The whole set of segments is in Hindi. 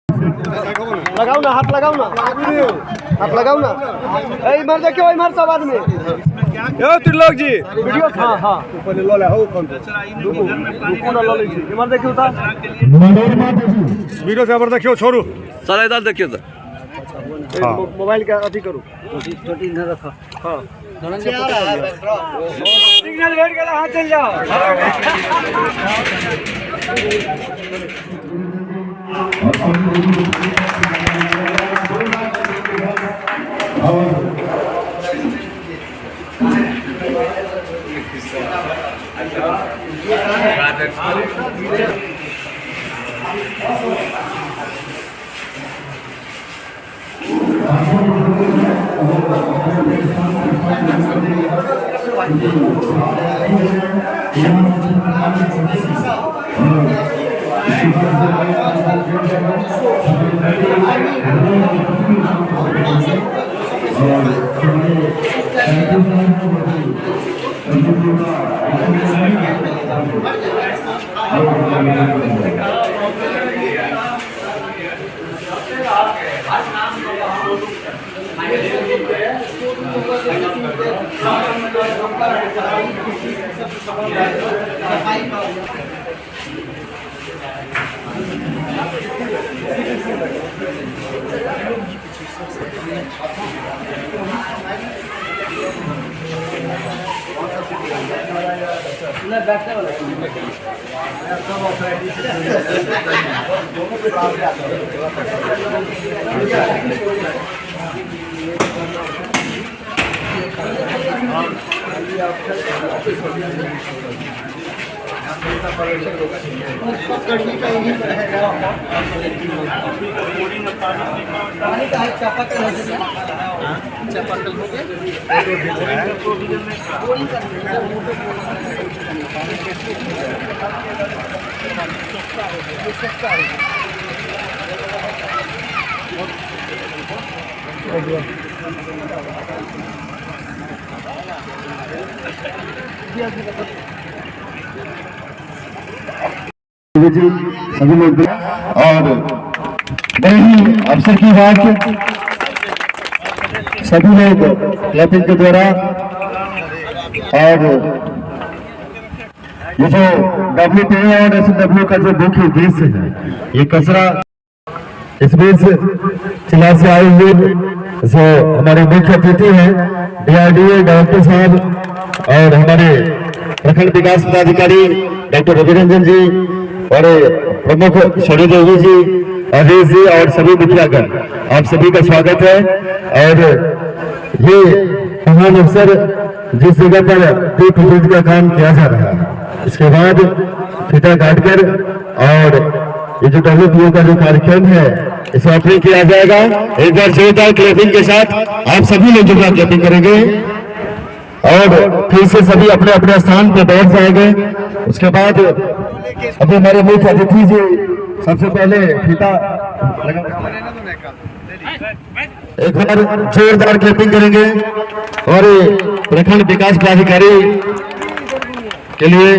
लगाओ ना, हाथ लगाओ ना, हाथ लगाओ ना। ए मार देखियो, मार सब आदमी। यो त्रिलोक जी वीडियो हां हां ऊपर लो ले हो कौन रुको ना लो ले जी मार देखियो ता वीडियो से अबर देखियो छोरू सारा इधर देखियो तो हां मोबाइल का अभी करो छोटी न रखो हां सिग्नल वेट कर हाथ चल जाओ। सभी लोग और बड़े ही अवसर की बात सभी लोग क्लैपिंग के द्वारा और ये जो WTA और SW का जो मुख्य उद्देश्य है ये कचरा इस बीच जिला से आए हुए जो हमारे मुख्य अतिथि हैं DRDA डायरेक्टर साहब और हमारे प्रखंड विकास पदाधिकारी डॉक्टर रविरंजन जी और प्रमुख शनि देवी जी अजीज जी और सभी मुखियागण आप सभी का स्वागत है। और ये महान अवसर जिस जगह पर दीप प्रज्वलित का काम किया जा रहा है इसके बाद फीता काटकर और ये जो WPO का जो कार्यक्रम है इसे ओपनिंग किया जाएगा। एक बार जोरदार क्लैपिंग के साथ आप सभी लोग जोरदार क्लैपिंग करेंगे और फिर से सभी अपने अपने स्थान पर बैठ जाएंगे। उसके बाद अभी हमारे मुख्य अतिथि जी सबसे पहले फीता एक बार जोरदार क्लैपिंग करेंगे और प्रखंड विकास पदाधिकारी के लिए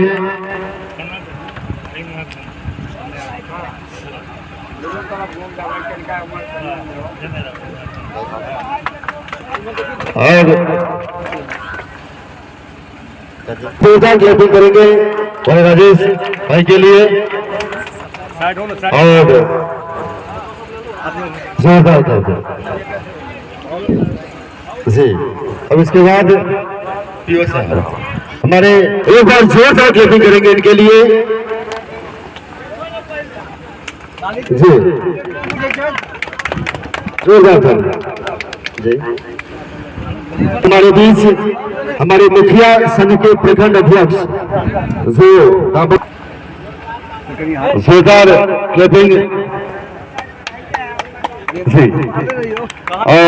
और जोरदार क्लैपिंग करेंगे और राजेश भाई के लिए और जोरदार जी। अब इसके बाद हमारे एक बार जोरदार क्लैपिंग करेंगे इनके लिए जी। जोरदार जी। हमारे बीच हमारे मुखिया संघ के प्रखंड अध्यक्ष जो जोरदार क्लैपिंग जी। और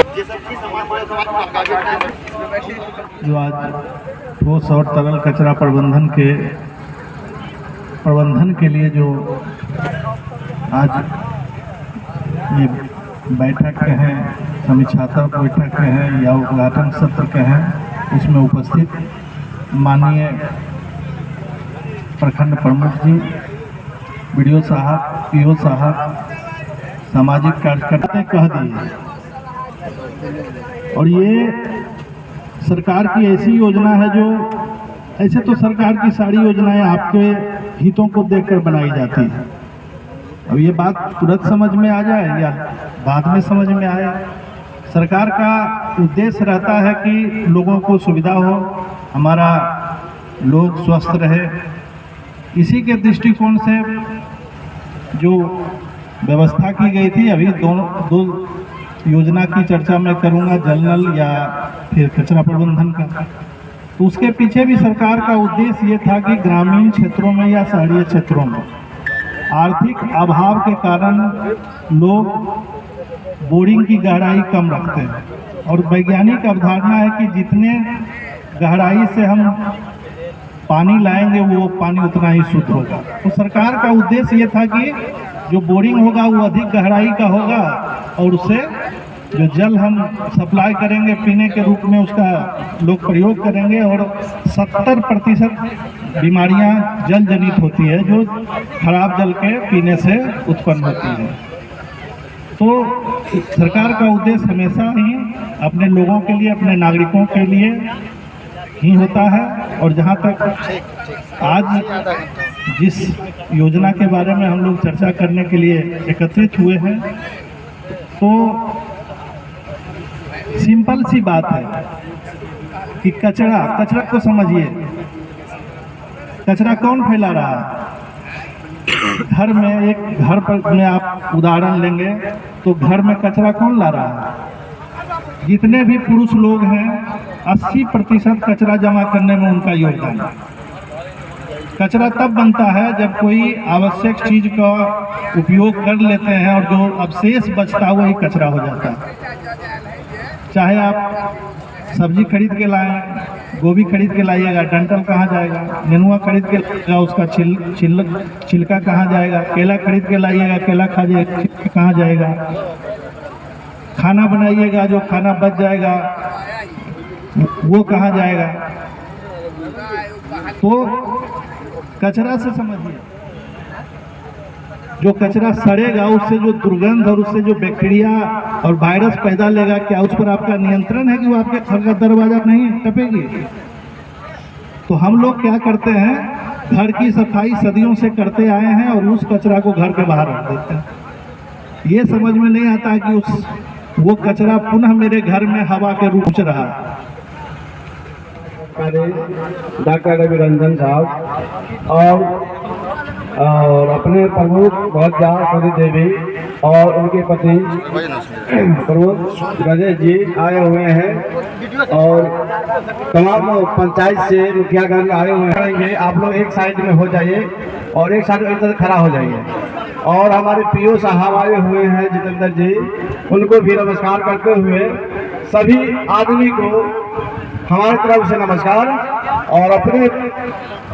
जो आज ठोस और तरल कचरा प्रबंधन के लिए जो आज ये बैठक के हैं, समीक्षात्मक बैठक के हैं या उद्घाटन सत्र के हैं, उसमें उपस्थित माननीय प्रखंड प्रमुख जी, बीडीओ साहब, पीओ साहब, सामाजिक कार्यकर्ता कह दिए। और ये सरकार की ऐसी योजना है जो, ऐसे तो सरकार की सारी योजनाएं आपके हितों को देखकर बनाई जाती है। अब ये बात तुरंत समझ में आ जाए या बाद में समझ में आए, सरकार का उद्देश्य रहता है कि लोगों को सुविधा हो, हमारा लोग स्वस्थ रहे। इसी के दृष्टिकोण से जो व्यवस्था की गई थी, अभी दो योजना की चर्चा मैं करूंगा, जल नल या फिर कचरा प्रबंधन का। तो उसके पीछे भी सरकार का उद्देश्य ये था कि ग्रामीण क्षेत्रों में या शहरी क्षेत्रों में आर्थिक अभाव के कारण लोग बोरिंग की गहराई कम रखते हैं, और वैज्ञानिक अवधारणा है कि जितने गहराई से हम पानी लाएंगे वो पानी उतना ही शुद्ध होगा। तो सरकार का उद्देश्य ये था कि जो बोरिंग होगा वो अधिक गहराई का होगा, और उससे जो जल हम सप्लाई करेंगे पीने के रूप में उसका लोग प्रयोग करेंगे, और 70% बीमारियां जल जनित होती है जो खराब जल के पीने से उत्पन्न होती है। तो सरकार का उद्देश्य हमेशा ही अपने लोगों के लिए, अपने नागरिकों के लिए ही होता है। और जहाँ तक आज जिस योजना के बारे में हम लोग चर्चा करने के लिए एकत्रित हुए हैं, तो सिंपल सी बात है कि कचरा को समझिए। कचरा कौन फैला रहा है? घर में, एक घर पर में आप उदाहरण लेंगे तो घर में कचरा कौन ला रहा है? जितने भी पुरुष लोग हैं 80% कचरा जमा करने में उनका योगदान है। कचरा तब बनता है जब कोई आवश्यक चीज का उपयोग कर लेते हैं और जो अवशेष बचता है वही कचरा हो जाता है। चाहे आप सब्जी खरीद के लाएं, गोभी खरीद के लाइएगा, डंठल कहाँ जाएगा? नेनुआ खरीद के लाइएगा, उसका छिलका कहाँ जाएगा? केला खरीद के लाइएगा, केला कहाँ जाएगा? खाना बनाइएगा, जो खाना बच जाएगा वो कहाँ जाएगा? तो कचरा से समझिए, जो कचरा सड़ेगा उससे जो दुर्गंध और उससे जो बैक्टीरिया और वायरस पैदा लेगा, क्या उस पर आपका नियंत्रण है कि वो आपके घर का दरवाजा नहीं टपेगी? तो हम लोग क्या करते हैं, घर की सफाई सदियों से करते आए हैं और उस कचरा को घर के बाहर रख देते हैं। ये समझ में नहीं आता कि वो कचरा पुनः मेरे घर में हवा के रूप में रहा। डॉक्टर रवि रंजन साहब और अपने प्रमुख भौजा सदी देवी और उनके पति प्रमुख गणेश जी आए हुए हैं, और तमाम पंचायत से मुखियागण आए हुए हैं। आप लोग एक साइड में हो जाइए और एक साइड इधर खड़ा हो जाइए। और हमारे पीओ साहब आए हुए हैं जितेंद्र जी, उनको भी नमस्कार करते हुए सभी आदमी को हमारी तरफ से नमस्कार। और अपने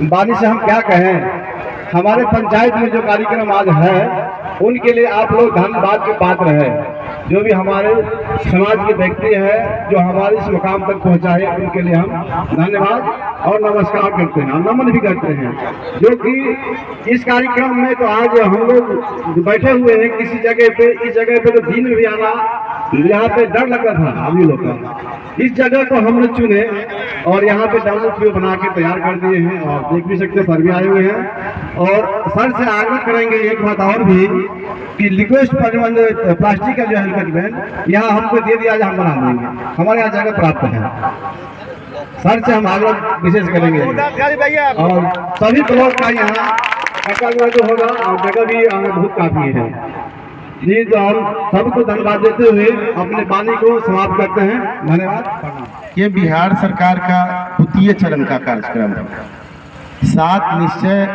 वाणी से हम क्या कहें, हमारे पंचायत में जो कार्यक्रम आज है उनके लिए आप लोग धन्यवाद के पात्र हैं। जो भी हमारे समाज के व्यक्ति हैं जो हमारे इस मुकाम तक पहुंचाए, उनके लिए हम धन्यवाद और नमस्कार करते हैं, नमन भी करते हैं। जो कि इस कार्यक्रम में तो आज हम लोग बैठे हुए हैं किसी जगह पे, इस जगह पे तो दिन में भी आना यहाँ पे डर लग रहा था आदमी लोग का। इस जगह को हमने चुने और यहाँ पे डेवलप बना के तैयार कर दिए हैं, और देख भी सकते सर भी आए हुए हैं। और सर से आग्रह करेंगे एक बात और भी कि लिक्विड प्लास्टिक का जो हेलमेट बैन यहाँ हमको दे दिया, हम बना देंगे, हमारे यहाँ जगह प्राप्त है। सर से हम आग्रह विशेष करेंगे। और सभी ब्लॉक का यहाँ जो होगा और जगह भी बहुत काफी है जी। तो हम सबको धन्यवाद देते हुए अपने वाणी को समाप्त करते हैं। धन्यवाद। ये बिहार सरकार का द्वितीय चरण का कार्यक्रम है। 7 निश्चय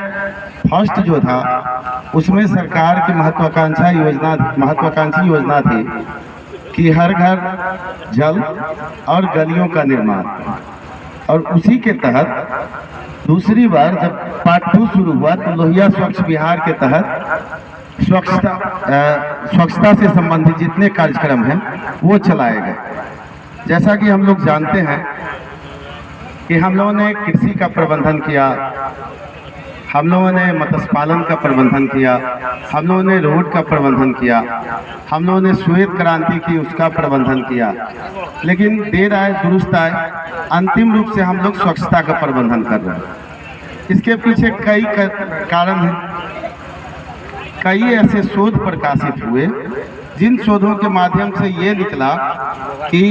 फर्स्ट जो था उसमें सरकार की महत्वाकांक्षी योजना थी कि हर घर जल और गलियों का निर्माण, और उसी के तहत दूसरी बार जब पार्ट 2 शुरू हुआ तो लोहिया स्वच्छ बिहार के तहत स्वच्छता से संबंधित जितने कार्यक्रम हैं वो चलाए गए। जैसा कि हम लोग जानते हैं कि हम लोगों ने कृषि का प्रबंधन किया, हम लोगों ने मत्स्य पालन का प्रबंधन किया, हम लोगों ने रोड का प्रबंधन किया, हम लोगों ने श्वेत क्रांति की उसका प्रबंधन किया, लेकिन देर आए दुरुस्त आए, अंतिम रूप से हम लोग स्वच्छता का प्रबंधन कर रहे हैं। इसके पीछे कई कारण हैं। कई ऐसे शोध प्रकाशित हुए जिन शोधों के माध्यम से ये निकला कि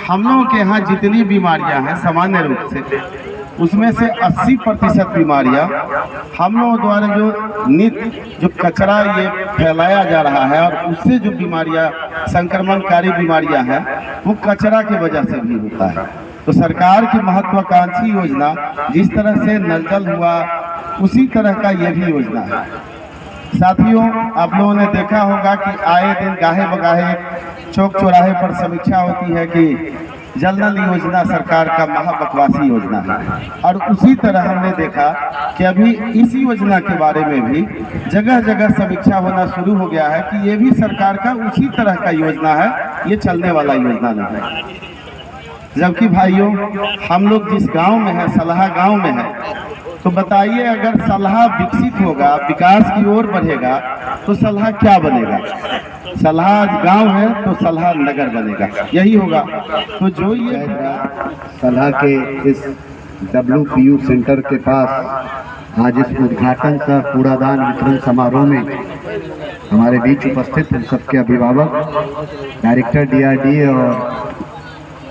हम लोगों के यहाँ जितनी बीमारियां हैं सामान्य रूप से, उसमें से 80% बीमारियां हम लोगों द्वारा जो कचरा ये फैलाया जा रहा है और उससे जो बीमारियां संक्रमणकारी बीमारियां हैं वो कचरा की वजह से भी होता है। तो सरकार की महत्वाकांक्षी योजना जिस तरह से नल जल हुआ उसी तरह का ये भी योजना है। साथियों, आप लोगों ने देखा होगा कि आए दिन गाहे बगाहे चौक चौराहे पर समीक्षा होती है कि जल नल योजना सरकार का महाबकवासी योजना है, और उसी तरह हमने देखा कि अभी इस योजना के बारे में भी जगह जगह समीक्षा होना शुरू हो गया है कि ये भी सरकार का उसी तरह का योजना है, ये चलने वाला योजना नहीं है। जबकि भाइयों, हम लोग जिस गांव में है, सलहा गांव में है, तो बताइए अगर सलहा विकसित होगा, विकास की ओर बढ़ेगा, तो सलहा क्या बनेगा? सलहा गांव है तो सलहा नगर बनेगा, यही होगा। तो जो ये सलहा के इस WPU सेंटर के पास आज इस उद्घाटन सह कूड़ादान वितरण समारोह में हमारे बीच उपस्थित हैं सबके अभिभावक, डायरेक्टर DRDA और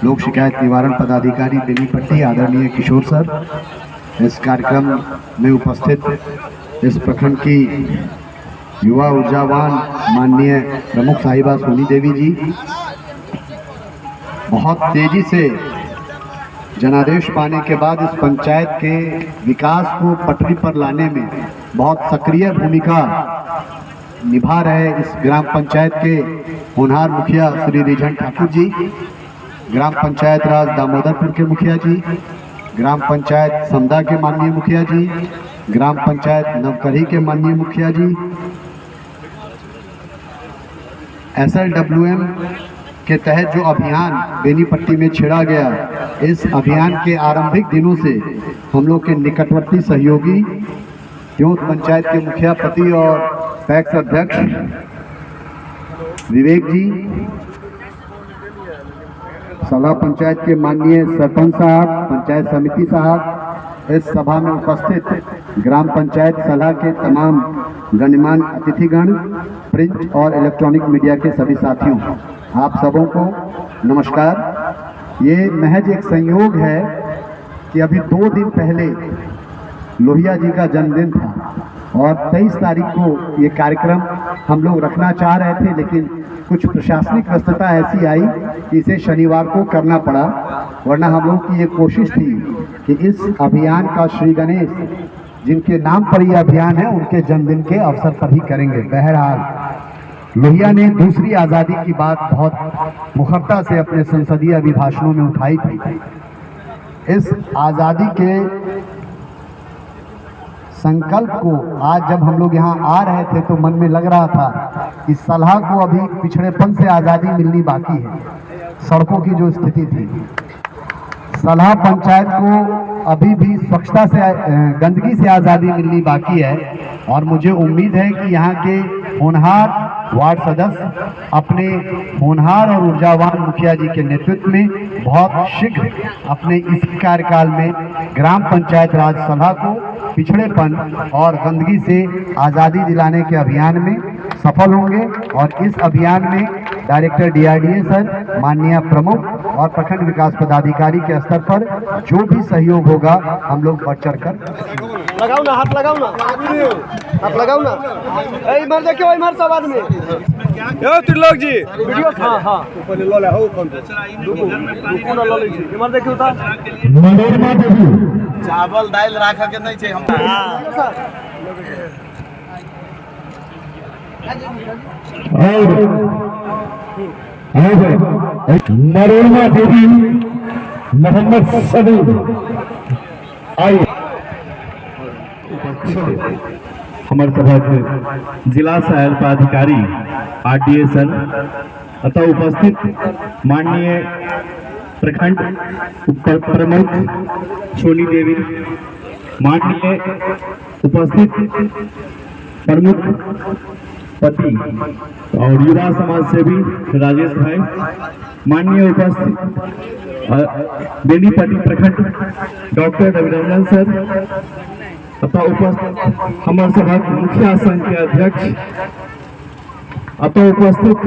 लोक शिकायत निवारण पदाधिकारी बेनीपट्टी आदरणीय किशोर सर, इस कार्यक्रम में उपस्थित इस प्रखंड की युवा ऊर्जावान माननीय प्रमुख साहिबा सोनी देवी जी, बहुत तेजी से जनादेश पाने के बाद इस पंचायत के विकास को पटरी पर लाने में बहुत सक्रिय भूमिका निभा रहे इस ग्राम पंचायत के होनहार मुखिया श्री रिझन ठाकुर जी, ग्राम पंचायत राज दामोदरपुर के मुखिया जी, ग्राम पंचायत समदा के माननीय मुखिया जी, ग्राम पंचायत नवकरी के माननीय मुखिया जी, SLWM के तहत जो अभियान बेनीपट्टी में छेड़ा गया, इस अभियान के आरंभिक दिनों से हम लोग के निकटवर्ती सहयोगी यूथ पंचायत के मुखिया पति और पैक्स अध्यक्ष विवेक जी, सलहा पंचायत के माननीय सरपंच साहब, पंचायत समिति साहब, इस सभा में उपस्थित ग्राम पंचायत सलहा के तमाम गणमान्य अतिथिगण, प्रिंट और इलेक्ट्रॉनिक मीडिया के सभी साथियों, आप सबों को नमस्कार। ये महज एक संयोग है कि अभी 2 दिन पहले लोहिया जी का जन्मदिन था और 23 तारीख को ये कार्यक्रम हम लोग रखना चाह रहे थे, लेकिन कुछ प्रशासनिक व्यस्तता ऐसी आई कि इसे शनिवार को करना पड़ा, वरना हम लोग की ये कोशिश थी कि इस अभियान का श्री गणेश जिनके नाम पर यह अभियान है उनके जन्मदिन के अवसर पर ही करेंगे। बहरहाल लोहिया ने दूसरी आज़ादी की बात बहुत मुखरता से अपने संसदीय अभिभाषणों में उठाई थी। इस आज़ादी के संकल्प को आज जब हम लोग यहाँ आ रहे थे तो मन में लग रहा था कि सलहा को अभी पिछड़ेपन से आज़ादी मिलनी बाकी है। सड़कों की जो स्थिति थी, सलहा पंचायत को अभी भी स्वच्छता से, गंदगी से आज़ादी मिलनी बाकी है, और मुझे उम्मीद है कि यहाँ के होनहार वार्ड सदस्य अपने होनहार और ऊर्जावान मुखिया जी के नेतृत्व में बहुत शीघ्र अपने इस कार्यकाल में ग्राम पंचायत राज सलहा को पिछड़ेपन और गंदगी से आज़ादी दिलाने के अभियान में सफल होंगे। और इस अभियान में डायरेक्टर DRDA सर, माननीय प्रमुख और प्रखंड विकास पदाधिकारी के स्तर पर जो भी सहयोग होगा हम लोग बढ़ चढ़ कर लगाओ ना, हाथ लगाओ ना, हाथ लगाओ ना, इधर देखियो, इधर सब आदमी त्रिलोक जी वीडियो, हाँ हाँ पहले लो ले हो कौन दुको ना लो ले छी, इधर देखियो ता मनोरमा देवी चावल दाल राखा के नहीं छे हम। मनोरमा देवी मोहम्मद सलीम आई हमारे सभा के जिला सहायक पदाधिकारी RDA सर अतः उपस्थित माननीय प्रखंड प्रमुख सोनी देवी, माननीय उपस्थित प्रमुख पति और युवा समाज सेवी राजेश भाई, माननीय उपस्थित बेनीपट्टी प्रखंड डॉक्टर रविरंजन सर, तथा उपस्थित हमर सभा मुखिया संघ के अध्यक्ष, अतः उपस्थित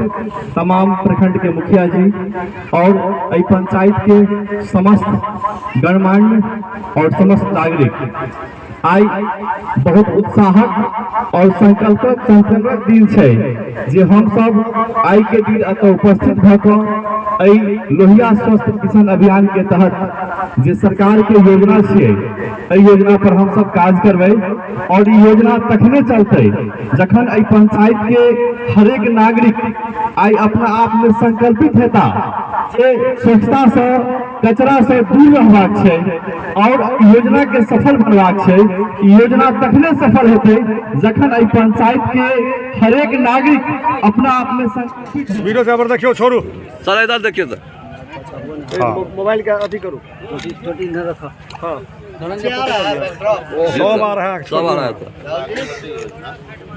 तमाम प्रखंड के मुखिया जी और अई पंचायत के समस्त गणमान्य और समस्त नागरिक आई बहुत उत्साहक और संकल्पक दिन है जे हम सब आई के दिन अतः उपस्थित भऽ अई लोहिया स्वस्थ किसान अभियान के तहत जे सरकार के योजना है, अई योजना पर हम सब काज करबै और ई योजना तखने चलते जखन अई पंचायत के हरेक नागरिक आई अपना आप में संकल्पित हेता जे स्वच्छता से कचरा से दूर रहबाक छै और योजना के सफल बनबाक छै। योजना तखने सफल हेतै जखन अई पंचायत के हरेक नागरिक अपना आप में संकल्पित। वीडियो से अबर देखियो छोड़ू, सारा इधर देखिए तो मोबाइल का अथी करो। हाँ सब आ रहा है, सब आ रहा है तो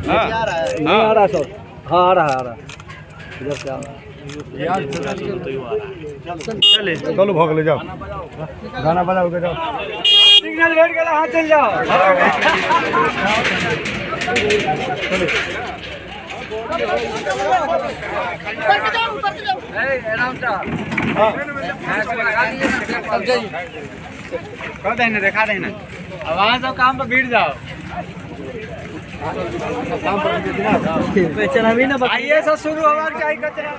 हाँ आ रहा सब, हाँ आ रहा इधर से चले चलो भाग ले जाओ, गाना बजा के जाओ, सिग्नल भेट गेला, हाथ चल जाओ। देखा देना अब वहाँ सब काम पर भीड़ जाओ, काम पर चला भी ना आइए सब शुरू हमारे क्या कचरा।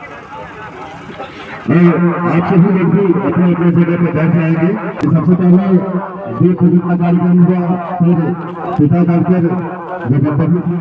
आप सभी व्यक्ति अपने अपने जगह पर बैठ जाएंगे। सबसे पहले दीप प्रज्वलन कार्यक्रम हुआ, फिर पिता डॉक्टर जब पब्लिक हुआ